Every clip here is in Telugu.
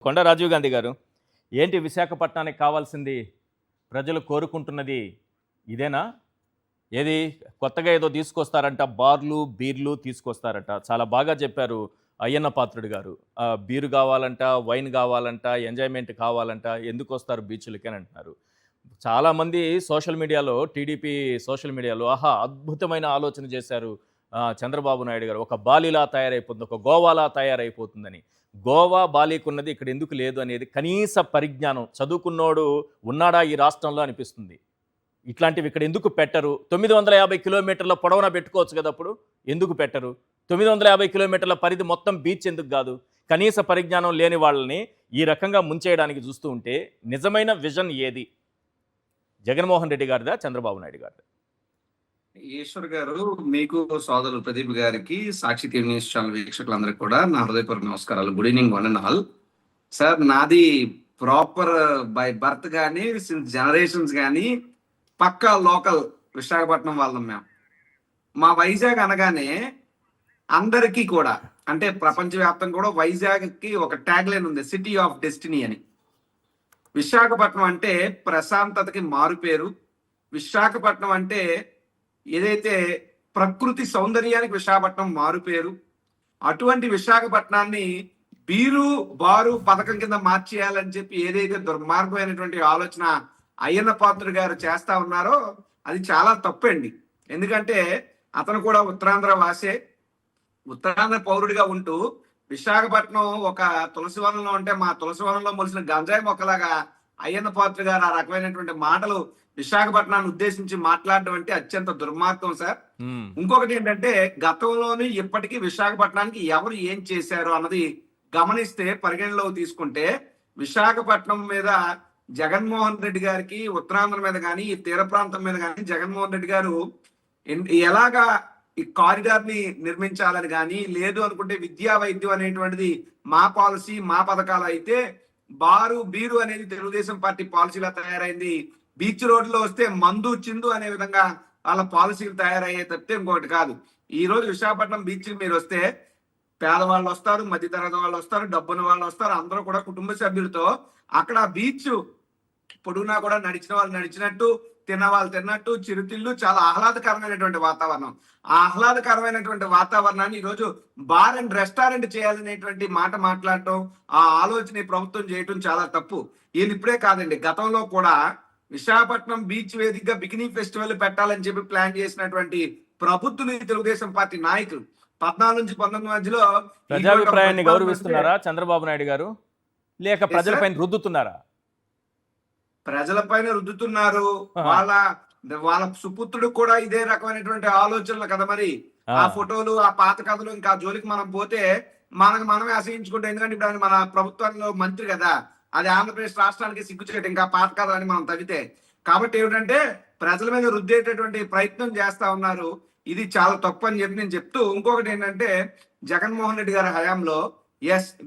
కొండ రాజీవ్ గాంధీ గారు, ఏంటి విశాఖపట్నానికి కావాల్సింది? ప్రజలు కోరుకుంటున్నది ఇదేనా? ఏది కొత్తగా ఏదో తీసుకొస్తారంట, బార్లు, బీర్లు తీసుకొస్తారట. చాలా బాగా చెప్పారు అయ్యన్న పాత్రుడు గారు. బీరు కావాలంట, వైన్ కావాలంట, ఎంజాయ్మెంట్ కావాలంట, ఎందుకు వస్తారు బీచ్లకి అని అంటున్నారు. చాలామంది సోషల్ మీడియాలో, టీడీపీ సోషల్ మీడియాలో అద్భుతమైన ఆలోచన చేశారు చంద్రబాబు నాయుడు గారు. ఒక బాలిలా తయారైపోతుంది, ఒక గోవాలా తయారైపోతుందని. గోవా బాలీకున్నది ఇక్కడ ఎందుకు లేదు అనేది కనీస పరిజ్ఞానం చదువుకున్నోడు ఉన్నాడా ఈ రాష్ట్రంలో అనిపిస్తుంది. ఇట్లాంటివి ఇక్కడ ఎందుకు పెట్టరు? 950 కిలోమీటర్ల పొడవున పెట్టుకోవచ్చు కదా, అప్పుడు ఎందుకు పెట్టరు? 950 కిలోమీటర్ల పరిధి మొత్తం బీచ్ ఎందుకు కాదు? కనీస పరిజ్ఞానం లేని వాళ్ళని ఈ రకంగా ముంచేయడానికి చూస్తూ ఉంటే నిజమైన విజన్ ఏది? జగన్మోహన్ రెడ్డి గారిదా, చంద్రబాబు నాయుడు గారిదా? ఈశ్వర్ గారు, మీకు సోదరులు ప్రదీప్ గారికి, సాక్షి టీవీ న్యూస్ ఛానల్ వీక్షకులందరికీ కూడా నా హృదయపూర్వక నమస్కారాలు. Good evening one and all. Sir, నాది ప్రాపర్ బై బర్త్ కానీ సిన్స్ జనరేషన్స్ కానీ పక్కా లోకల్ విశాఖపట్నం వాళ్ళం మేము. మా వైజాగ్ అనగానే అందరికీ కూడా, అంటే ప్రపంచవ్యాప్తంగా కూడా వైజాగ్కి ఒక ట్యాగ్ లైన్ ఉంది, సిటీ ఆఫ్ డెస్టినీ అని. విశాఖపట్నం అంటే ప్రశాంతతకి మారుపేరు. విశాఖపట్నం అంటే ఏదైతే ప్రకృతి సౌందర్యానికి విశాఖపట్నం మారుపేరు. అటువంటి విశాఖపట్నాన్ని బీరు బారు పథకం కింద మార్చేయాలని చెప్పి ఏదైతే దుర్మార్గమైనటువంటి ఆలోచన అయ్యన్న పాత్రుడు గారు చేస్తా ఉన్నారో అది చాలా తప్పండి. ఎందుకంటే అతను కూడా ఉత్తరాంధ్ర వాసే, ఉత్తరాంధ్ర పౌరుడిగా ఉంటూ విశాఖపట్నం ఒక తులసివనంలో ఉంటే మా తులసివనంలో మొలిసిన గంజాయి మొక్కలాగా అయ్యన్న పాత్రుడు గారు ఆ రకమైనటువంటి మాటలు విశాఖపట్నాన్ని ఉద్దేశించి మాట్లాడడం అంటే అత్యంత దుర్మార్గం సార్. ఇంకొకటి ఏంటంటే, గతంలోని ఇప్పటికీ విశాఖపట్నానికి ఎవరు ఏం చేశారు అన్నది గమనిస్తే, పరిగణలోకి తీసుకుంటే విశాఖపట్నం మీద జగన్మోహన్ రెడ్డి గారికి, ఉత్తరాంధ్ర మీద కానీ ఈ తీర ప్రాంతం మీద కానీ జగన్మోహన్ రెడ్డి గారు ఎలాగా ఈ కారిడార్ ని నిర్మించాలని కానీ, లేదు అనుకుంటే విద్యా వైద్యం అనేటువంటిది మా పాలసీ మా పథకాలు అయితే, బారు బీరు అనేది తెలుగుదేశం పార్టీ పాలసీలా తయారైంది. బీచ్ రోడ్లో వస్తే మందు చిందు అనే విధంగా వాళ్ళ పాలసీలు తయారయ్యే తప్పితే ఇంకొకటి కాదు. ఈ రోజు విశాఖపట్నం బీచ్ మీరు వస్తే పేదవాళ్ళు వస్తారు, మధ్యతరగతి వాళ్ళు వస్తారు, డబ్బున్న వాళ్ళు వస్తారు, అందరూ కూడా కుటుంబ సభ్యులతో అక్కడ బీచ్ పొడుగునా కూడా నడిచిన వాళ్ళు నడిచినట్టు, తిన్న వాళ్ళు తిన్నట్టు, చిరుతిళ్ళు, చాలా ఆహ్లాదకరమైనటువంటి వాతావరణం. ఆ ఆహ్లాదకరమైనటువంటి వాతావరణాన్ని ఈరోజు బార్ అండ్ రెస్టారెంట్ చేయాలనేటువంటి మాట మాట్లాడటం, ఆ ఆలోచన ప్రభుత్వం చేయటం చాలా తప్పు. వీళ్ళు ఇప్పుడే కాదండి, గతంలో కూడా విశాఖపట్నం బీచ్ వేదికగా బికినీ ఫెస్టివల్ పెట్టాలని చెప్పి ప్లాన్ చేసినటువంటి ప్రభుత్వం తెలుగుదేశం పార్టీ నాయకులు 14 నుంచి 19 మధ్యలో ప్రజాభిప్రాయాన్ని గౌరవిస్తున్నారా చంద్రబాబు నాయుడు గారు, లేక ప్రజలపైన రుద్దుతున్నారా? ప్రజలపైన రుద్దుతున్నారు. వాళ్ళ సుపుత్రుడు కూడా ఇదే రకమైనటువంటి ఆలోచనలు కదా మరి. ఆ ఫోటోలు, ఆ పాత కథలు, ఇంకా జోలికి మనం పోతే మనమే అసహించుకుంటాం. ఎందుకంటే ఇప్పుడు ఆయన మన ప్రభుత్వంలో మంత్రి కదా, అది ఆంధ్రప్రదేశ్ రాష్ట్రానికి సిగ్గుచేయటం, ఇంకా పాత కథలని మనం తవ్వితే. కాబట్టి ఏమిటంటే ప్రజల మీద రుద్దేటటువంటి ప్రయత్నం చేస్తా ఉన్నారు. ఇది చాలా తప్పు అని చెప్పి నేను చెప్తూ, ఇంకొకటి ఏంటంటే, జగన్మోహన్ రెడ్డి గారి హయాంలో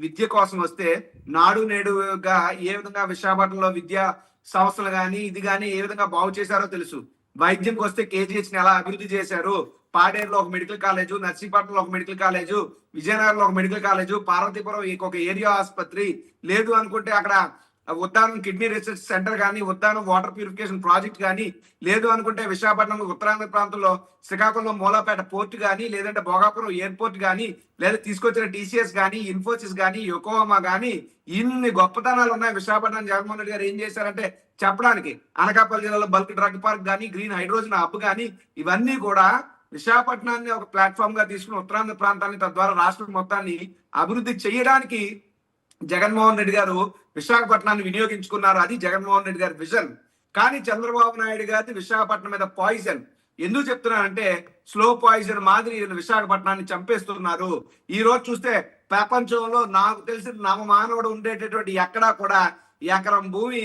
విద్య కోసం వస్తే నాడు నేడుగా ఏ విధంగా విశాఖపట్నంలో విద్యా సంస్థలు కానీ ఇది కానీ ఏ విధంగా బాగు చేశారో తెలుసు. వైద్యంకి వస్తే కేజీహెచ్ని ఎలా అభివృద్ధి చేశారు. పాడేరులో ఒక మెడికల్ కాలేజు, నర్సీపట్నంలో ఒక మెడికల్ కాలేజు, విజయనగరంలో ఒక మెడికల్ కాలేజు, పార్వతీపురం ఒక ఏరియా ఆసుపత్రి, లేదు అనుకుంటే అక్కడ ఉద్దానం కిడ్నీ రీసెర్చ్ సెంటర్ కానీ, ఉద్దానం వాటర్ ప్యూరిఫికేషన్ ప్రాజెక్ట్ కానీ, లేదు అనుకుంటే విశాఖపట్నం ఉత్తరాంధ్ర ప్రాంతంలో శ్రీకాకుళంలో మూలాపేట పోర్ట్ కానీ, లేదంటే భోగాపురం ఎయిర్పోర్ట్ కానీ, లేదా తీసుకొచ్చిన టీసీఎస్ కానీ, ఇన్ఫోసిస్ కానీ, యోకోమా కానీ, ఇన్ని గొప్పతనాలు ఉన్నాయి విశాఖపట్నం. జగన్మోహన్ రెడ్డి గారు ఏం చేశారంటే చెప్పడానికి, అనకాపల్లి జిల్లాలో బల్క్ డ్రగ్ పార్క్ కానీ, గ్రీన్ హైడ్రోజన్ హబ్ కానీ, ఇవన్నీ కూడా విశాఖపట్నాన్ని ఒక ప్లాట్ఫామ్ గా తీసుకుని ఉత్తరాంధ్ర ప్రాంతాన్ని, తద్వారా రాష్ట్రం మొత్తాన్ని అభివృద్ధి చేయడానికి జగన్మోహన్ రెడ్డి గారు విశాఖపట్నాన్ని వినియోగించుకున్నారు. అది జగన్మోహన్ రెడ్డి గారి విజన్. కానీ చంద్రబాబు నాయుడు గారి విశాఖపట్నం మీద పాయిజన్. ఎందుకు చెప్తున్నానంటే, స్లో పాయిజన్ మాదిరి విశాఖపట్నాన్ని చంపేస్తున్నారు. ఈ రోజు చూస్తే ప్రపంచంలో నాకు తెలిసిన నవమానవుడు ఉండేటటువంటి ఎక్కడా కూడా ఎకరం భూమి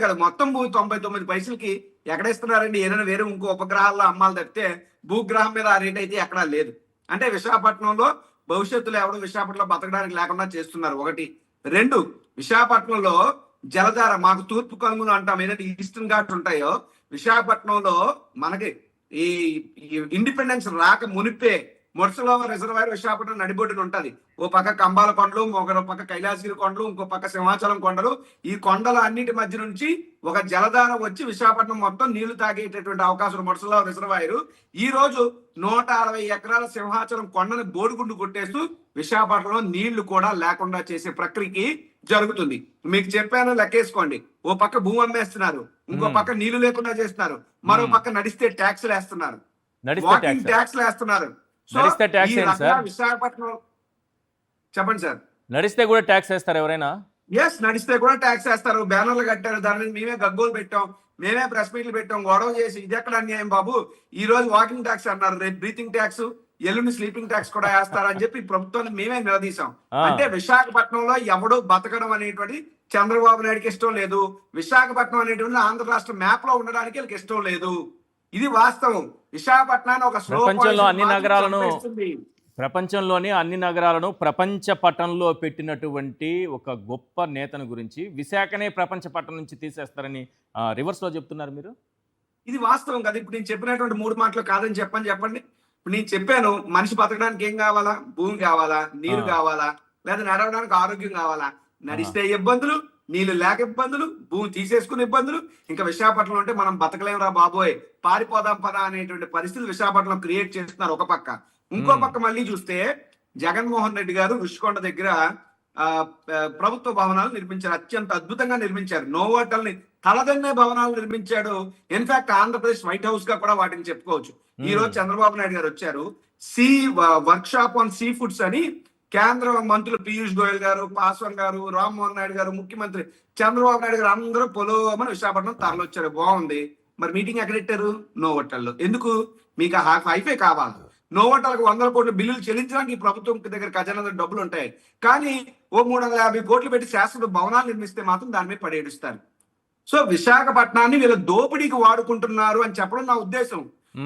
కదా, మొత్తం భూమి 99 పైసలకి ఎక్కడేస్తున్నారండి? ఏదైనా వేరే ఇంకో ఉపగ్రహాల్లో అమ్మాలి తప్పితే భూగ్రహం మీద ఆ రేట్ అయితే ఎక్కడా లేదు. అంటే విశాఖపట్నంలో భవిష్యత్తులో ఎవరు విశాఖపట్నంలో బతకడానికి లేకుండా చేస్తున్నారు. ఒకటి. రెండు, విశాఖపట్నంలో జలధార, మాకు తూర్పు కనుమలు అంటాం, ఏదైతే ఈస్టర్న్ ఘాట్స్ ఉంటాయో, విశాఖపట్నంలో మనకి ఈ ఇండిపెండెన్స్ రాక మునిపే మురసలో రిజర్వాయర్ విశాఖపట్నం నడిబొడ్డున ఉంటది. ఓ పక్క కంబాల కొండలు, ఒక పక్క కైలాసగిరి కొండలు, ఇంకో పక్క సింహాచలం కొండలు. ఈ కొండల అన్నిటి మధ్య నుంచి ఒక జలధార వచ్చి విశాఖపట్నం మొత్తం నీళ్లు తాగేటటువంటి అవకాశం మురసలో రిజర్వాయర్. ఈ రోజు 160 ఎకరాల సింహాచలం కొండని బోడిగుండు కొట్టేస్తూ విశాఖపట్నంలో నీళ్లు కూడా లేకుండా చేసే ప్రక్రియకి జరుగుతుంది. మీకు చెప్పాను, లెక్కేసుకోండి. ఓ పక్క భూమి అమ్మేస్తున్నారు, ఇంకో పక్క నీళ్లు లేకుండా చేస్తున్నారు, మరో పక్క నడిస్తే ట్యాక్స్లు వేస్తున్నారు, వాకింగ్ ట్యాక్స్లు వేస్తున్నారు. సో ఈ రకంగా విశాఖపట్నం చెప్పండి సార్. నడిస్తే కూడా ట్యాక్స్ వేస్తారు ఎవరైనా? ఎస్, నడిస్తే కూడా ట్యాక్స్ వేస్తారు. బ్యానర్లు కట్టారు, దాని మీద మేమే గగ్గోలు పెట్టాం, మేమే ప్రెస్ మీట్లు పెట్టాం, గొడవ చేసి ఇది ఎక్కడ అన్యాయం బాబు, ఈ రోజు వాకింగ్ ట్యాక్స్ అన్నారు, రేపు బ్రీతింగ్ ట్యాక్స్, ఎల్లుండి స్లీపింగ్ ట్యాక్స్ కూడా వేస్తారని చెప్పి ప్రభుత్వాన్ని మేమే నిలదీశాం. అంటే విశాఖపట్నంలో ఎవడో బతకడం అనేటువంటి చంద్రబాబు నాయుడుకి ఇష్టం లేదు. విశాఖపట్నం అనేటువంటి ఆంధ్ర రాష్ట్ర మ్యాప్ లో ఉండడానికి వీళ్ళకి ఇష్టం లేదు. ఇది వాస్తవం. విశాఖపట్నాన్ని ఒక ప్రపంచంలోని అన్ని నగరాలను ప్రపంచ పటంలో పెట్టినటువంటి ఒక గొప్ప నేతను గురించి విశాఖనే ప్రపంచ పటం నుంచి తీసేస్తారని రివర్స్ లో చెప్తున్నారు మీరు. ఇది వాస్తవం కదా. ఇప్పుడు నేను చెప్పినటువంటి 3 మాటలు కాదని చెప్పండి. ఇప్పుడు నేను చెప్పాను, మనిషి బతకడానికి ఏం కావాలా? భూమి కావాలా, నీరు కావాలా, లేదా నడవడానికి ఆరోగ్యం కావాలా? నడిస్తే ఇబ్బందులు, నీళ్లు లేక ఇబ్బందులు, భూమి తీసేసుకునే ఇబ్బందులు. ఇంకా విశాఖపట్నం అంటే మనం బతకలేమురా బాబోయ్, పారిపోదాం పదా అనేటువంటి పరిస్థితులు విశాఖపట్నం క్రియేట్ చేస్తున్నారు ఒక పక్క. ఇంకో పక్క మళ్ళీ చూస్తే జగన్మోహన్ రెడ్డి గారు రుషికొండ దగ్గర ప్రభుత్వ భవనాలు నిర్మించారు, అత్యంత అద్భుతంగా నిర్మించారు. నోవోటల్ని తలదన్నే భవనాలు నిర్మించాడు. ఇన్ఫాక్ట్ ఆంధ్రప్రదేశ్ వైట్ హౌస్ గా కూడా వాటిని చెప్పుకోవచ్చు. ఈ రోజు చంద్రబాబు నాయుడు గారు వచ్చారు, work shop on sea foods అని. కేంద్ర మంత్రులు పీయూష్ గోయల్ గారు, పాస్వాన్ గారు, రామ్మోహన్ నాయుడు గారు, ముఖ్యమంత్రి చంద్రబాబు నాయుడు గారు అందరూ పొలోమని విశాఖపట్నం తరలొచ్చారు. బాగుంది. మరి మీటింగ్ ఎక్కడ పెట్టారు? నోవోటల్లో. ఎందుకు? మీకు హైఫై కావాలి. నోవోటల్కి 100 కోట్ల బిల్లులు చెల్లించడానికి ఈ ప్రభుత్వం దగ్గర ఖజానా డబ్బులు ఉంటాయి. కానీ ఓ 350 కోట్లు పెట్టి శాశ్వత భవనాలు నిర్మిస్తే మాత్రం దాని మీద పడేడుస్తారు. సో విశాఖపట్నాన్ని వీళ్ళ దోపిడీకి వాడుకుంటున్నారు అని చెప్పడం నా ఉద్దేశం.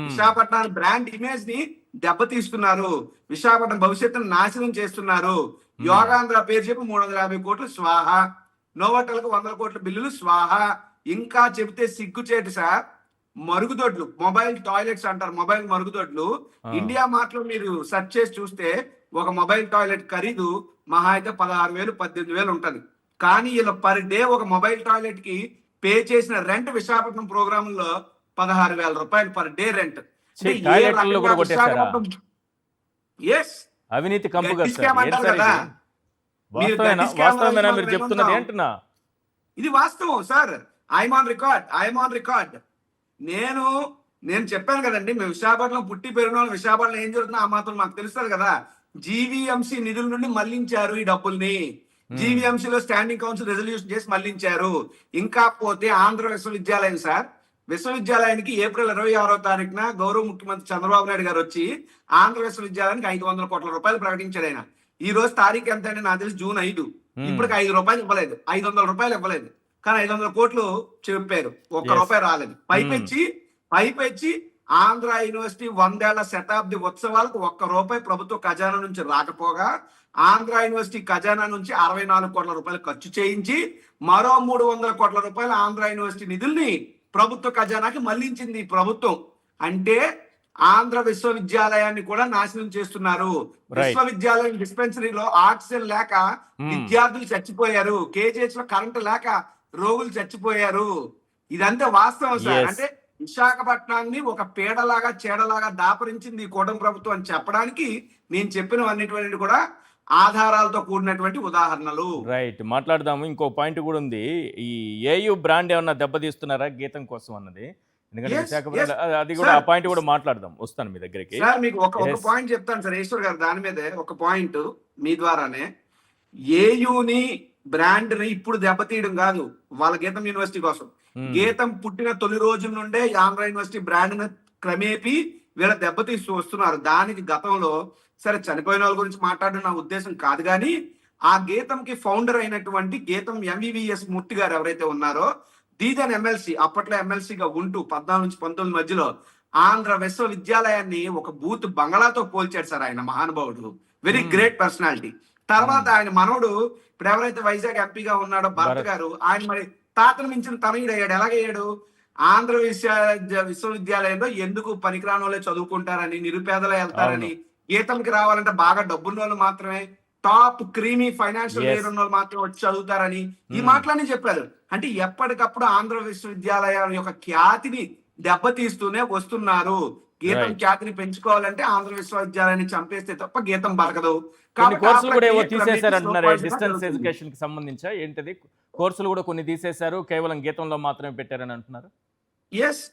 విశాఖపట్నాన్ని బ్రాండ్ ఇమేజ్ ని దెబ్బతీస్తున్నారు, విశాఖపట్నం భవిష్యత్తును నాశనం చేస్తున్నారు. యోగాంధ్ర పేరు చెప్పి 350 కోట్లు స్వాహ, నోవోటల్కు 100 కోట్ల బిల్లులు స్వాహ. ఇంకా చెబితే సిగ్గుచేటు సార్. మరుగుదొడ్లు, మొబైల్ టాయిలెట్స్ అంటారు, మొబైల్ మరుగుదొడ్లు. ఇండియా మార్ట్ లో మీరు సెర్చ్ చేసి చూస్తే ఒక మొబైల్ టాయిలెట్ ఖరీదు మహా అయితే 16,000 18,000 ఉంటది. కానీ ఇలా పర్ డే ఒక మొబైల్ టాయిలెట్ కి పే చేసిన రెంట్ విశాఖపట్నం ప్రోగ్రామ్ లో 16,000 రూపాయలు పర్ డే రెంట్. అవినీతి కంపు కదా. ఇది వాస్తవం సార్. I'm on record. నేను చెప్పాను కదండి, మేము విశాఖపట్నం పుట్టి పెరిగిన వాళ్ళు. విశాఖపట్నం ఏం జరుగుతుందో ఆ మాత్రం మాకు తెలుస్తుంది కదా. జీవీఎంసీ నిధుల నుండి మళ్లించారు ఈ డబ్బుల్ని. జీవీఎంసీలో స్టాండింగ్ కౌన్సిల్ రెజల్యూషన్ చేసి మళ్లించారు. ఇంకా పోతే ఆంధ్ర విశ్వవిద్యాలయం సార్, విశ్వవిద్యాలయానికి ఏప్రిల్ 26వ తారీఖున గౌరవ ముఖ్యమంత్రి చంద్రబాబు నాయుడు గారు వచ్చి ఆంధ్ర విశ్వవిద్యాలయానికి 500 కోట్ల రూపాయలు ప్రకటించాడు ఆయన. ఈ రోజు తారీఖు ఎంత అంటే నాకు తెలిసి జూన్ 5. ఇప్పటికి 5 రూపాయలు ఇవ్వలేదు, 500 రూపాయలు ఇవ్వలేదు. కానీ 500 కోట్లు చెప్పారు, 1 రూపాయి రాలేదు. పైపెచ్చి ఆంధ్ర యూనివర్సిటీ 100 ఏళ్ల శతాబ్ది ఉత్సవాలకు 1 రూపాయి ప్రభుత్వ ఖజానా నుంచి రాకపోగా ఆంధ్ర యూనివర్సిటీ ఖజానా నుంచి 64 కోట్ల రూపాయలు ఖర్చు చేయించి మరో 300 కోట్ల రూపాయలు ఆంధ్ర యూనివర్సిటీ నిధుల్ని ప్రభుత్వ ఖజానాకి మళ్లించింది ప్రభుత్వం. అంటే ఆంధ్ర విశ్వవిద్యాలయాన్ని కూడా నాశనం చేస్తున్నారు. విశ్వవిద్యాలయం డిస్పెన్సరీలో ఆక్సిజన్ లేక విద్యార్థులు చచ్చిపోయారు, కేజీహెచ్ లో కరెంటు లేక రోగులు చచ్చిపోయారు. ఇదంతా వాస్తవం సార్. అంటే విశాఖపట్నాన్ని ఒక పీడలాగా చీడలాగా దాపరించింది ఈ కూటమి ప్రభుత్వం అని చెప్పడానికి నేను చెప్పినవన్నిటి కూడా ఆధారాలతో కూడినటువంటి ఉదాహరణలు. రైట్, మాట్లాడదాము. ఇంకో పాయింట్ కూడా ఉంది. ఈ ఏయు బ్రాండ్ ఏమన్నా దెబ్బతీస్తున్నారా గీతం కోసం అన్నది? ఎందుకంటే విశాఖపట్నం అది కూడా, ఆ పాయింట్ కూడా మాట్లాడదాం, వస్తాను మీ దగ్గరికి. సార్ మీకు ఒక పాయింట్ చెప్తాను సార్ ఈశ్వర్ గారు, దాని మీదే ఒక పాయింట్ మీ ద్వారానే. ఏయుని బ్రాండ్ ని ఇప్పుడు దెబ్బతీయడం కాదు వాళ్ళ గీతం యూనివర్సిటీ కోసం. గీతం పుట్టిన తొలి రోజుల నుండే ఆంధ్ర యూనివర్సిటీ బ్రాండ్ ని క్రమేపీ వీళ్ళ దెబ్బతీస్తూ వస్తున్నారు. దానికి గతంలో సరే చనిపోయిన వాళ్ళ గురించి మాట్లాడడం నా ఉద్దేశం కాదు, కానీ ఆ గీతంకి ఫౌండర్ అయినటువంటి గీతం ఎంవివిఎస్ మూర్తి గారు ఎవరైతే ఉన్నారో, దీదన్ ఎమ్మెల్సీ, అప్పట్లో ఎమ్మెల్సీగా ఉంటూ 14 నుంచి 19 మధ్యలో ఆంధ్ర విశ్వవిద్యాలయాన్ని ఒక బూత్ బంగళాతో పోల్చాడు సార్ ఆయన, మహానుభావుడు, వెరీ గ్రేట్ పర్సనాలిటీ. తర్వాత ఆయన మనవడు ఇప్పుడు ఎవరైతే వైజాగ్ ఎంపీగా ఉన్నాడో భరత్ గారు, ఆయన మరి తాతను మించిన తనయుడయ్యాడు. ఎలాగయ్యాడు? ఆంధ్ర విశ్వవిద్యాలయంలో ఎందుకు పనికిరాని వాళ్ళే చదువుకుంటారని, నిరుపేదలు వెళ్తారని గీతంకి రావాలంటే బాగా డబ్బున్న వాళ్ళు మాత్రమే, top creamy financial Yes. Layer ఉన్న వాళ్ళు మాత్రమే వచ్చి చదువుతారని ఈ Hmm. మాటలన్నీ చెప్పారు. అంటే ఎప్పటికప్పుడు ఆంధ్ర విశ్వవిద్యాలయాల యొక్క ఖ్యాతిని దెబ్బతీస్తూనే వస్తున్నారు. గీతం Right. ఖ్యాతిని పెంచుకోవాలంటే ఆంధ్ర విశ్వవిద్యాలయాన్ని చంపేస్తే తప్ప గీతం బతకదు. కొన్ని కాబట్టి ఆ కోర్సులు కూడా ఏవో ప్రక్రియ తీసేశారు క్రమేపీ అంటున్నారు, slow poison గా డిస్టెన్స్ జరుగుతుంది. ఎడ్యుకేషన్ కి సంబంధించా ఏంటిది? కోర్సులు కూడా కొన్ని తీసేశారు, కేవలం గీతంలో మాత్రమే పెట్టారని అంటున్నారు. ఎస్,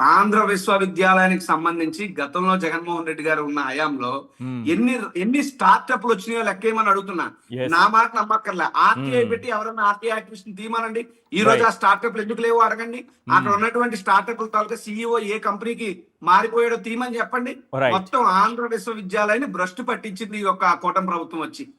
ఆంధ్ర విశ్వవిద్యాలయానికి సంబంధించి గతంలో జగన్మోహన్ రెడ్డి గారు ఉన్న హయాంలో Hmm. ఎన్ని స్టార్ట్అప్లు వచ్చినాయో లెక్కేయమని అడుగుతున్నా. Yes. నా మాట నమ్మక్కర్లే. RTI Hmm. పెట్టి ఎవరైనా ఆర్టీఐ యాక్టివిస్ట్ తీయమనండి. ఈ రోజు Right. ఆ స్టార్ట్అప్లు ఎందుకు లేవో అడగండి. అక్కడ ఉన్నటువంటి స్టార్ట్అప్ల తాలూకా సీఈఓ ఏ కంపెనీకి మారిపోయాడో తీయమని చెప్పండి. Right. మొత్తం ఆంధ్ర విశ్వవిద్యాలయాన్ని భ్రష్టు పట్టించింది ఈ యొక్క కూటమి ప్రభుత్వం వచ్చి.